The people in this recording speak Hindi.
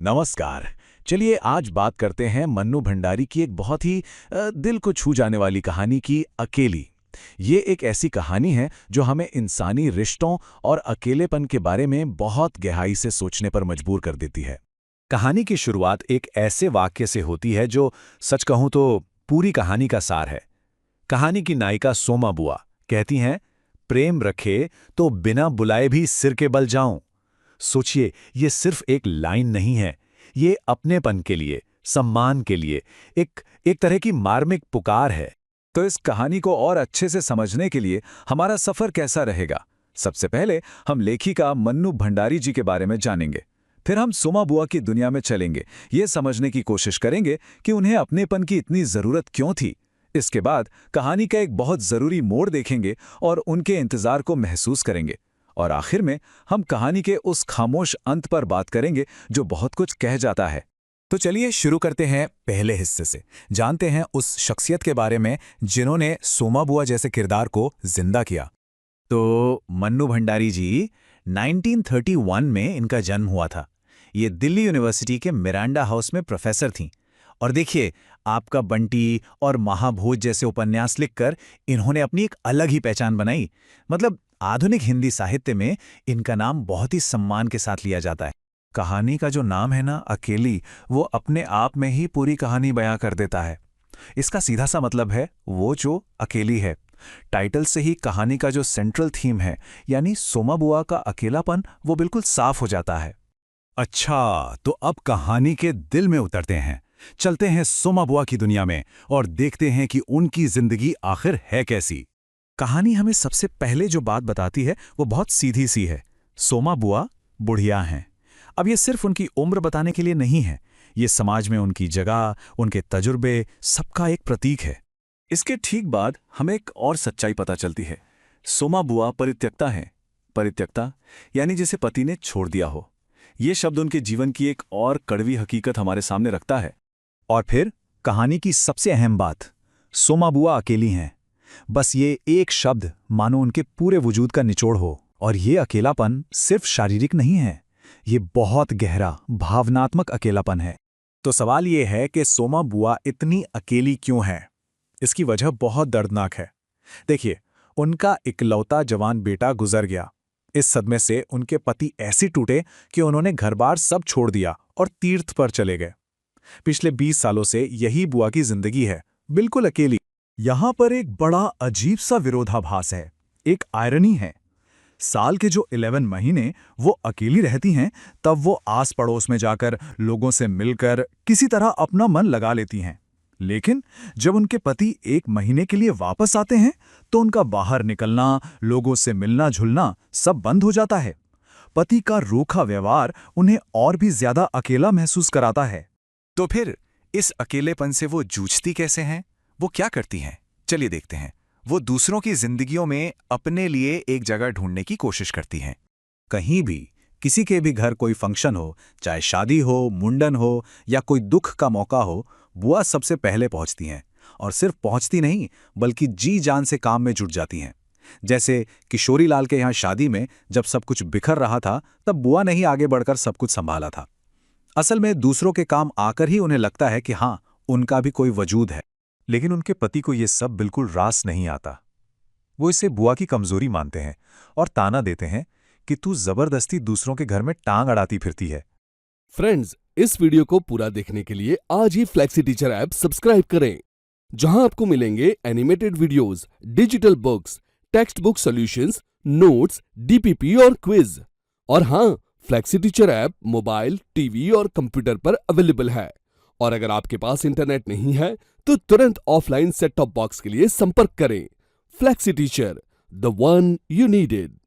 नमस्कार। चलिए आज बात करते हैं मन्नू भंडारी की एक बहुत ही दिल को छू जाने वाली कहानी की, अकेली। ये एक ऐसी कहानी है जो हमें इंसानी रिश्तों और अकेलेपन के बारे में बहुत गहराई से सोचने पर मजबूर कर देती है। कहानी की शुरुआत एक ऐसे वाक्य से होती है जो सच कहूं तो पूरी कहानी का सार है। कहानी की नायिका सोमा बुआ कहती हैं, प्रेम रखे तो बिना बुलाए भी सिर के बल जाऊं। सोचिए, ये सिर्फ एक लाइन नहीं है, ये अपनेपन के लिए, सम्मान के लिए एक तरह की मार्मिक पुकार है। तो इस कहानी को और अच्छे से समझने के लिए हमारा सफर कैसा रहेगा? सबसे पहले हम लेखिका मन्नू भंडारी जी के बारे में जानेंगे। फिर हम सोमा बुआ की दुनिया में चलेंगे, ये समझने की कोशिश करेंगे कि उन्हें अपनेपन की इतनी जरूरत क्यों थी। इसके बाद कहानी का एक बहुत जरूरी मोड़ देखेंगे और उनके इंतजार को महसूस करेंगे। और आखिर में हम कहानी के उस खामोश अंत पर बात करेंगे जो बहुत कुछ कह जाता है। तो चलिए शुरू करते हैं पहले हिस्से से। जानते हैं उस शख्सियत के बारे में जिन्होंने सोमा बुआ जैसे किरदार को जिंदा किया। तो मन्नू भंडारी जी, 1931 में इनका जन्म हुआ था। ये दिल्ली यूनिवर्सिटी के मिरांडा हाउस में प्रोफेसर थीं। और देखिए, आपका बंटी और महाभोज जैसे उपन्यास लिखकर इन्होंने अपनी एक अलग ही पहचान बनाई। मतलब आधुनिक हिंदी साहित्य में इनका नाम बहुत ही सम्मान के साथ लिया जाता है। कहानी का जो नाम है ना, अकेली, वो अपने आप में ही पूरी कहानी बयां कर देता है। इसका सीधा सा मतलब है वो जो अकेली है। टाइटल से ही कहानी का जो सेंट्रल थीम है, यानी सोमा बुआ का अकेलापन, वो बिल्कुल साफ हो जाता है। अच्छा, तो अब कहानी के दिल में उतरते हैं। चलते हैं सोमा बुआ की दुनिया में और देखते हैं कि उनकी जिंदगी आखिर है कैसी। कहानी हमें सबसे पहले जो बात बताती है वो बहुत सीधी सी है। सोमा बुआ बुढ़िया हैं। अब ये सिर्फ उनकी उम्र बताने के लिए नहीं है, ये समाज में उनकी जगह, उनके तजुर्बे, सबका एक प्रतीक है। इसके ठीक बाद हमें एक और सच्चाई पता चलती है। सोमा बुआ परित्यक्ता हैं। परित्यक्ता यानी जिसे पति ने छोड़ दिया हो। ये शब्द उनके जीवन की एक और कड़वी हकीकत हमारे सामने रखता है। और फिर कहानी की सबसे अहम बात, सोमा बुआ अकेली हैं। बस ये एक शब्द मानो उनके पूरे वजूद का निचोड़ हो। और ये अकेलापन सिर्फ शारीरिक नहीं है, ये बहुत गहरा भावनात्मक अकेलापन है। तो सवाल ये है कि सोमा बुआ इतनी अकेली क्यों है? इसकी वजह बहुत दर्दनाक है। देखिए, उनका इकलौता जवान बेटा गुजर गया। इस सदमे से उनके पति ऐसे टूटे कि उन्होंने घर-बार सब छोड़ दिया और तीर्थ पर चले गए। पिछले 20 सालों से यही बुआ की जिंदगी है, बिल्कुल अकेली। यहां पर एक बड़ा अजीब सा विरोधाभास है, एक आयरनी है। साल के जो 11 महीने वो अकेली रहती हैं, तब वो आस पड़ोस में जाकर लोगों से मिलकर किसी तरह अपना मन लगा लेती हैं। लेकिन जब उनके पति 1 महीने के लिए वापस आते हैं तो उनका बाहर निकलना, लोगों से मिलना जुलना सब बंद हो जाता है। पति का रूखा व्यवहार उन्हें और भी ज्यादा अकेला महसूस कराता है। तो फिर इस अकेलेपन से वो जूझती कैसे हैं? वो क्या करती हैं? चलिए देखते हैं। वो दूसरों की जिंदगियों में अपने लिए एक जगह ढूंढने की कोशिश करती हैं। कहीं भी, किसी के भी घर कोई फंक्शन हो, चाहे शादी हो, मुंडन हो या कोई दुख का मौका हो, बुआ सबसे पहले पहुंचती हैं। और सिर्फ पहुंचती नहीं, बल्कि जी जान से काम में जुट जाती हैं। जैसे किशोरी लाल के यहाँ शादी में जब सब कुछ बिखर रहा था, तब बुआ ने ही आगे बढ़कर सब कुछ संभाला था। असल में दूसरों के काम आकर ही उन्हें लगता है कि हाँ, उनका भी कोई वजूद है। लेकिन उनके पति को ये सब बिल्कुल रास नहीं आता। वो इसे बुआ की कमजोरी मानते हैं और ताना देते हैं कि तू जबरदस्ती दूसरों के घर में टांग अड़ाती फिरती है। फ्रेंड्स, इस वीडियो को पूरा देखने के लिए आज ही फ्लेक्सी टीचर ऐप सब्सक्राइब करें, जहां आपको मिलेंगे animated videos, digital books, text book solutions, notes, DPP और क्विज। और हाँ, flexi teacher app mobile, TV और कंप्यूटर पर अवेलेबल है। और अगर आपके पास इंटरनेट नहीं है तो तुरंत ऑफलाइन सेट टॉप बॉक्स के लिए संपर्क करें। Flexi teacher, the one you needed.